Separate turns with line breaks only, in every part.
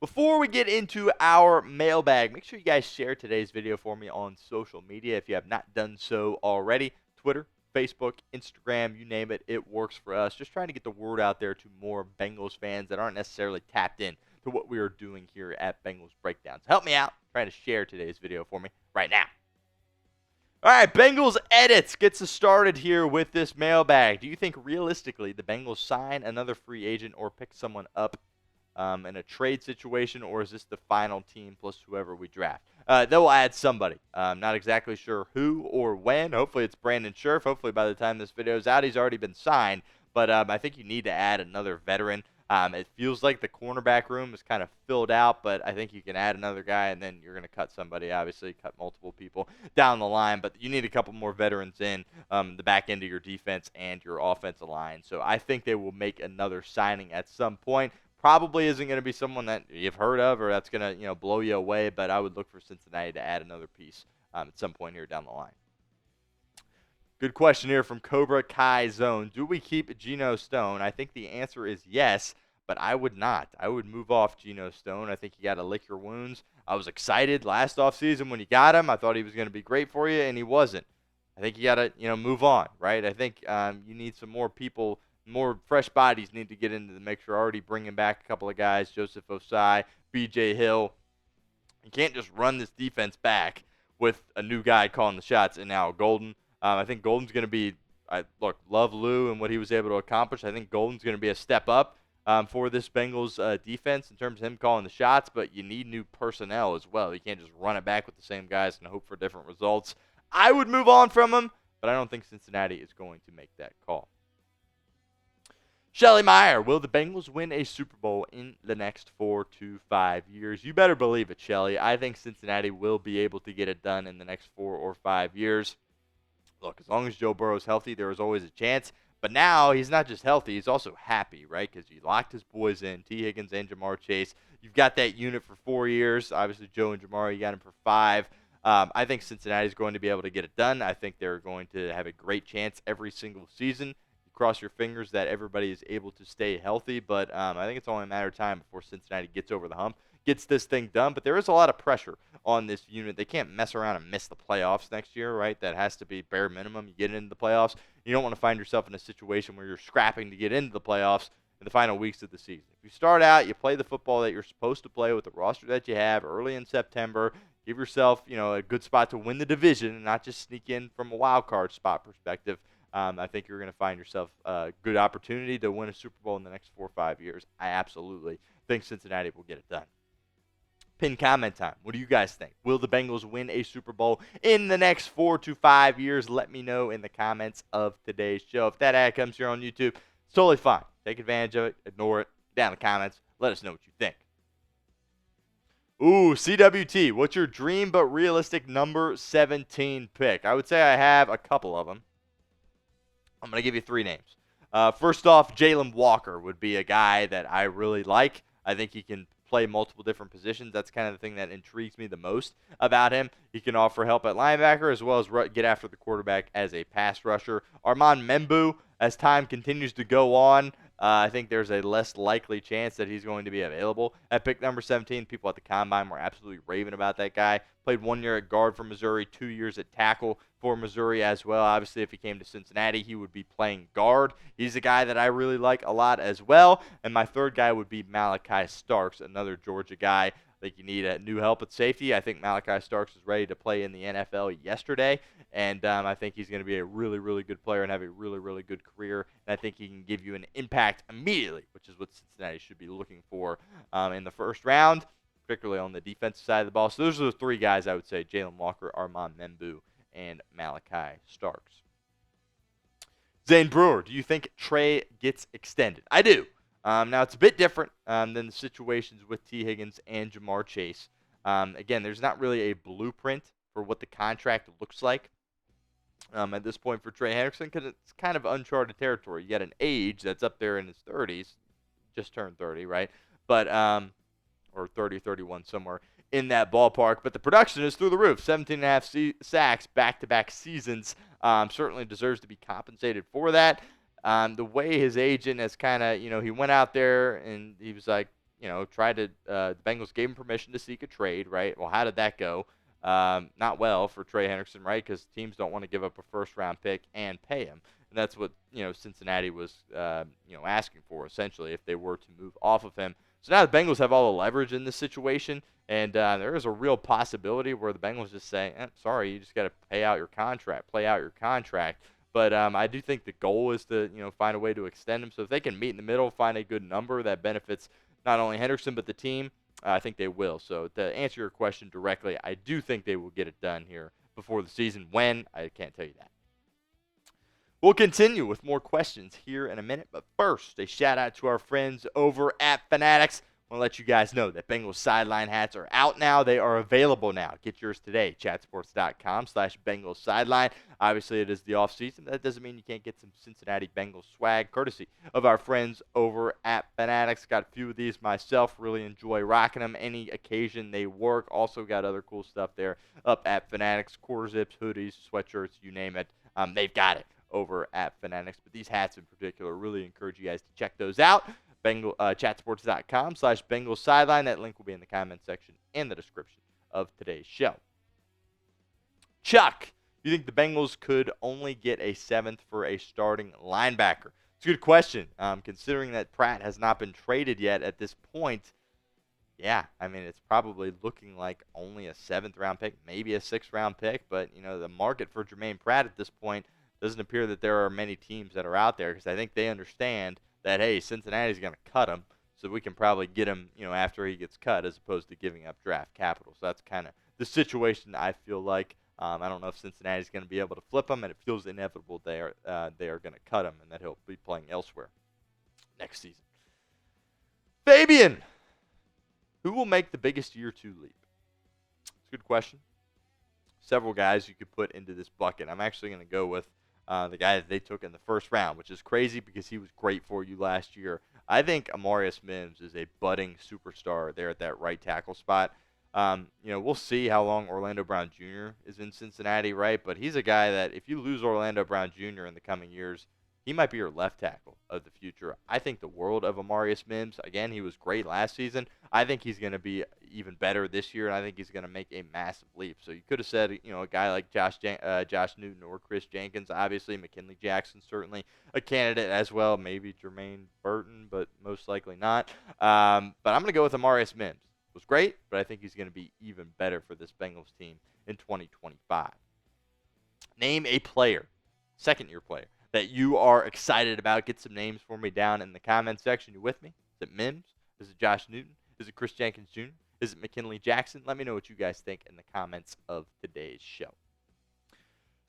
Before we get into our mailbag, make sure you guys share today's video for me on social media if you have not done so already. Twitter, Facebook, Instagram, you name it, it works for us. Just trying to get the word out there to more Bengals fans that aren't necessarily tapped in to what we are doing here at Bengals Breakdown. So help me out. Try to share today's video for me right now. All right, Bengals Edits gets us started here with this mailbag. Do you think realistically the Bengals sign another free agent or pick someone up in a trade situation, or is this the final team plus whoever we draft? They'll add somebody. Not exactly sure who or when. Hopefully it's Brandon Scherff. Hopefully by the time this video is out, he's already been signed. But I think you need to add another veteran. It feels like the cornerback room is kind of filled out, but I think you can add another guy, and then you're going to cut somebody, obviously, cut multiple people down the line. But you need a couple more veterans in the back end of your defense and your offensive line. So I think they will make another signing at some point. Probably isn't going to be someone that you've heard of or that's going to blow you away, but I would look for Cincinnati to add another piece at some point here down the line. Good question here from Cobra Kai Zone. Do we keep Geno Stone? I think the answer is yes, but I would not. I would move off Geno Stone. I think you got to lick your wounds. I was excited last offseason when you got him. I thought he was going to be great for you, and he wasn't. I think you got to move on, right? I think you need some more people. More fresh bodies need to get into the mix. You're already bringing back a couple of guys, Joseph Osai, B.J. Hill. You can't just run this defense back with a new guy calling the shots. And now Golden, I think Golden's going to be, love Lou and what he was able to accomplish. I think Golden's going to be a step up for this Bengals defense in terms of him calling the shots, but you need new personnel as well. You can't just run it back with the same guys and hope for different results. I would move on from him, but I don't think Cincinnati is going to make that call. Shelly Meyer, will the Bengals win a Super Bowl in the next 4 to 5 years? You better believe it, Shelly. I think Cincinnati will be able to get it done in the next 4 or 5 years. Look, as long as Joe Burrow's healthy, there is always a chance. But now he's not just healthy, he's also happy, right? Because he locked his boys in, T. Higgins and Jamar Chase. You've got that unit for 4 years. Obviously, Joe and Jamar, you got him for 5. I think Cincinnati is going to be able to get it done. I think they're going to have a great chance every single season. Cross your fingers that everybody is able to stay healthy, but I think it's only a matter of time before Cincinnati gets over the hump, gets this thing done. But there is a lot of pressure on this unit. They can't mess around and miss the playoffs next year, right? That has to be bare minimum. You get into the playoffs. You don't want to find yourself in a situation where you're scrapping to get into the playoffs in the final weeks of the season. If you start out, you play the football that you're supposed to play with the roster that you have early in September, give yourself a good spot to win the division and not just sneak in from a wild card spot perspective. I think you're going to find yourself a good opportunity to win a Super Bowl in the next 4 or 5 years. I absolutely think Cincinnati will get it done. Pin comment time. What do you guys think? Will the Bengals win a Super Bowl in the next 4 to 5 years? Let me know in the comments of today's show. If that ad comes here on YouTube, it's totally fine. Take advantage of it. Ignore it. Down in the comments. Let us know what you think. Ooh, CWT. What's your dream but realistic number 17 pick? I would say I have a couple of them. I'm going to give you 3 names. First off, Jalen Walker would be a guy that I really like. I think he can play multiple different positions. That's kind of the thing that intrigues me the most about him. He can offer help at linebacker as well as get after the quarterback as a pass rusher. Armand Membu, as time continues to go on, I think there's a less likely chance that he's going to be available at pick number 17. People at the Combine were absolutely raving about that guy. Played 1 year at guard for Missouri, 2 years at tackle for Missouri as well. Obviously, if he came to Cincinnati, he would be playing guard. He's a guy that I really like a lot as well. And my third guy would be Malachi Starks, another Georgia guy. I think you need a new help at safety. I think Malachi Starks is ready to play in the NFL yesterday, and I think he's going to be a really, really good player and have a really, really good career. And I think he can give you an impact immediately, which is what Cincinnati should be looking for in the first round, particularly on the defensive side of the ball. So those are the 3 guys I would say: Jalen Walker, Armand Membu, and Malachi Starks. Zane Brewer, do you think Trey gets extended? I do. Now, it's a bit different than the situations with T. Higgins and Jamar Chase. Again, there's not really a blueprint for what the contract looks like at this point for Trey Hendrickson, because it's kind of uncharted territory. You got an age that's up there in his 30s, just turned 30, right? But or 30, 31 somewhere in that ballpark. But the production is through the roof. 17.5 sacks back-to-back seasons. Certainly deserves to be compensated for that. The way his agent has kind of, he went out there and he was like, tried to, the Bengals gave him permission to seek a trade, right? Well, how did that go? Not well for Trey Hendrickson, right? Because teams don't want to give up a first-round pick and pay him. And that's what, Cincinnati was, asking for, essentially, if they were to move off of him. So now the Bengals have all the leverage in this situation, and there is a real possibility where the Bengals just say, sorry, you just got to play out your contract. But I do think the goal is to, find a way to extend him. So if they can meet in the middle, find a good number that benefits not only Hendrickson but the team, I think they will. So to answer your question directly, I do think they will get it done here before the season. When? I can't tell you that. We'll continue with more questions here in a minute, but first, a shout-out to our friends over at Fanatics. I want to let you guys know that Bengals Sideline hats are out now. They are available now. Get yours today, chatsports.com/Bengals Sideline. Obviously, it is the offseason. That doesn't mean you can't get some Cincinnati Bengals swag, courtesy of our friends over at Fanatics. Got a few of these myself. Really enjoy rocking them any occasion they work. Also got other cool stuff there up at Fanatics. Quarter zips, hoodies, sweatshirts, you name it. They've got it over at Fanatics. But these hats in particular, really encourage you guys to check those out. Chatsports.com/Bengals Sideline. That link will be in the comment section and the description of today's show. Chuck, you think the Bengals could only get a 7th for a starting linebacker? It's a good question. Considering that Pratt has not been traded yet at this point, yeah, I mean, it's probably looking like only a 7th-round pick, maybe a 6th-round pick. But, the market for Germaine Pratt at this point doesn't appear that there are many teams that are out there, because I think they understand that, hey, Cincinnati's going to cut him, so we can probably get him, after he gets cut, as opposed to giving up draft capital. So that's kind of the situation I feel like. I don't know if Cincinnati's going to be able to flip him, and it feels inevitable they are going to cut him and that he'll be playing elsewhere next season. Fabian, who will make the biggest year 2 leap? It's a good question. Several guys you could put into this bucket. I'm actually going to go with the guy that they took in the first round, which is crazy because he was great for you last year. I think Amarius Mims is a budding superstar there at that right tackle spot. We'll see how long Orlando Brown Jr. is in Cincinnati, right? But he's a guy that if you lose Orlando Brown Jr. in the coming years, he might be your left tackle of the future. I think the world of Amarius Mims. Again, he was great last season. I think he's going to be even better this year, and I think he's going to make a massive leap. So you could have said, a guy like Josh Newton or Chris Jenkins, obviously. McKinley Jackson, certainly a candidate as well. Maybe Jermaine Burton, but most likely not. But I'm going to go with Amarius Mims. It was great, but I think he's going to be even better for this Bengals team in 2025. Name a player, second-year player, that you are excited about. Get some names for me down in the comment section. You with me? Is it Mims? Is it Josh Newton? Is it Chris Jenkins Jr.? Is it McKinley Jackson? Let me know what you guys think in the comments of today's show.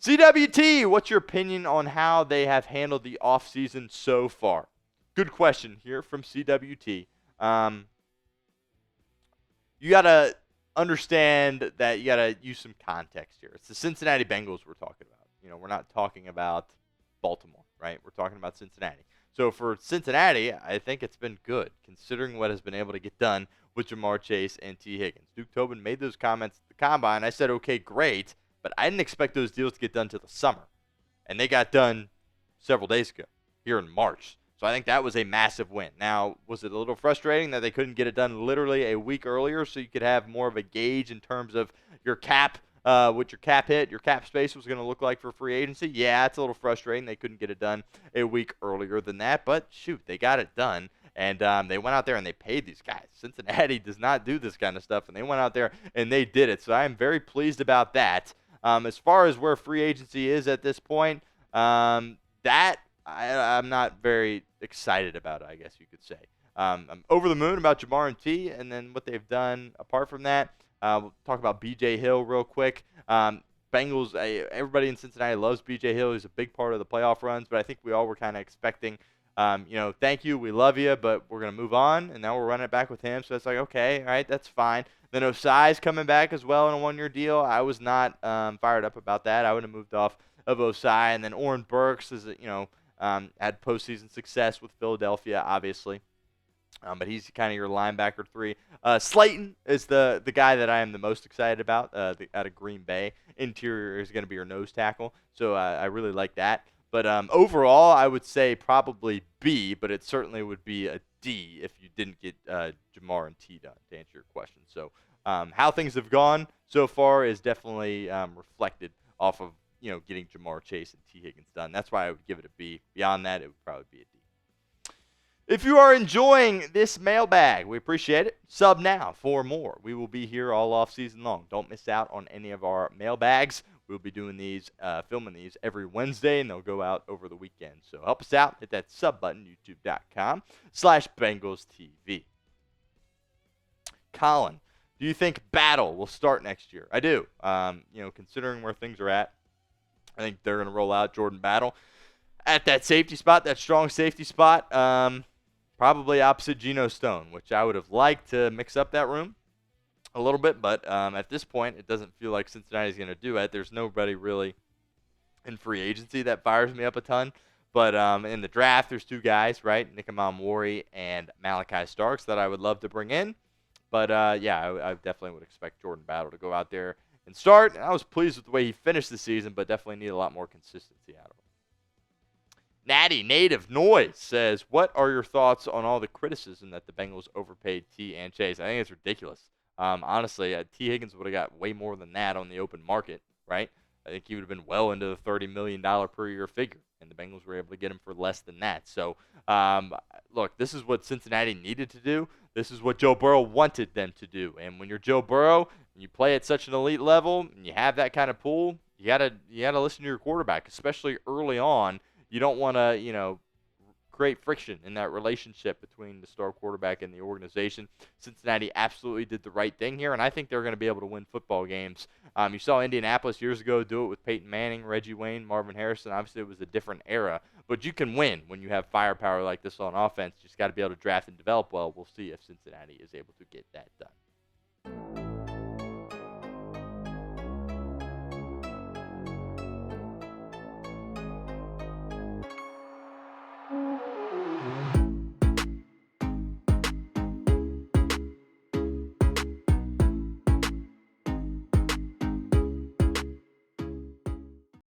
CWT, what's your opinion on how they have handled the offseason so far? Good question here from CWT. You got to understand that you got to use some context here. It's the Cincinnati Bengals we're talking about. We're not talking about Baltimore, right? We're talking about Cincinnati. So for Cincinnati, I think it's been good, considering what has been able to get done with Jamar Chase and T. Higgins. Duke Tobin made those comments at the Combine. I said, okay, great, but I didn't expect those deals to get done till the summer. And they got done several days ago, here in March. So I think that was a massive win. Now, was it a little frustrating that they couldn't get it done literally a week earlier so you could have more of a gauge in terms of your cap, what your cap hit, your cap space was going to look like for free agency? Yeah, it's a little frustrating. They couldn't get it done a week earlier than that. But, shoot, they got it done. And they went out there and they paid these guys. Cincinnati does not do this kind of stuff. And they went out there and they did it. So I am very pleased about that. As far as where free agency is at this point, I'm not very excited about it, I guess you could say. I'm over the moon about Jamar and T, and then what they've done apart from that. We'll talk about B.J. Hill real quick. Bengals, everybody in Cincinnati loves B.J. Hill. He's a big part of the playoff runs, but I think we all were kind of expecting, thank you, we love you, but we're going to move on, and now we're running it back with him. So it's like, okay, all right, that's fine. Then Osai's coming back as well in a one-year deal. I was not fired up about that. I would have moved off of Osai. And then Oren Burks is, had postseason success with Philadelphia, obviously. But he's kind of your linebacker 3. Slayton is the guy that I am the most excited about out of Green Bay. Interior is going to be your nose tackle, so I really like that. But overall, I would say probably B, but it certainly would be a D if you didn't get Jamar and T done, to answer your question. So how things have gone so far is definitely reflected off of getting Jamar Chase and T Higgins done. That's why I would give it a B. Beyond that, it would probably be a D. If you are enjoying this mailbag, we appreciate it. Sub now for more. We will be here all off season long. Don't miss out on any of our mailbags. We'll be doing these, filming these every Wednesday, and they'll go out over the weekend. So help us out. Hit that sub button, youtube.com/BengalsTV. Colin, do you think Battle will start next year? I do. Considering where things are at, I think they're going to roll out Jordan Battle at that safety spot, that strong safety spot. Probably opposite Geno Stone, which I would have liked to mix up that room a little bit. But at this point, it doesn't feel like Cincinnati's going to do it. There's nobody really in free agency that fires me up a ton. But in the draft, there's 2 guys, right? Nick Amamori and Malachi Starks that I would love to bring in. But, I definitely would expect Jordan Battle to go out there and start. And I was pleased with the way he finished the season, but definitely need a lot more consistency out of him. Natty Native Noise says, what are your thoughts on all the criticism that the Bengals overpaid T and Chase? I think it's ridiculous. Honestly, T. Higgins would have got way more than that on the open market, right? I think he would have been well into the $30 million per year figure, and the Bengals were able to get him for less than that. So, look, this is what Cincinnati needed to do. This is what Joe Burrow wanted them to do. And when you're Joe Burrow and you play at such an elite level and you have that kind of pool, you gotta listen to your quarterback, especially early on. You don't want to, create friction in that relationship between the star quarterback and the organization. Cincinnati absolutely did the right thing here, and I think they're going to be able to win football games. You saw Indianapolis years ago do it with Peyton Manning, Reggie Wayne, Marvin Harrison. Obviously, it was a different era, but you can win when you have firepower like this on offense. You just got to be able to draft and develop well. We'll see if Cincinnati is able to get that done.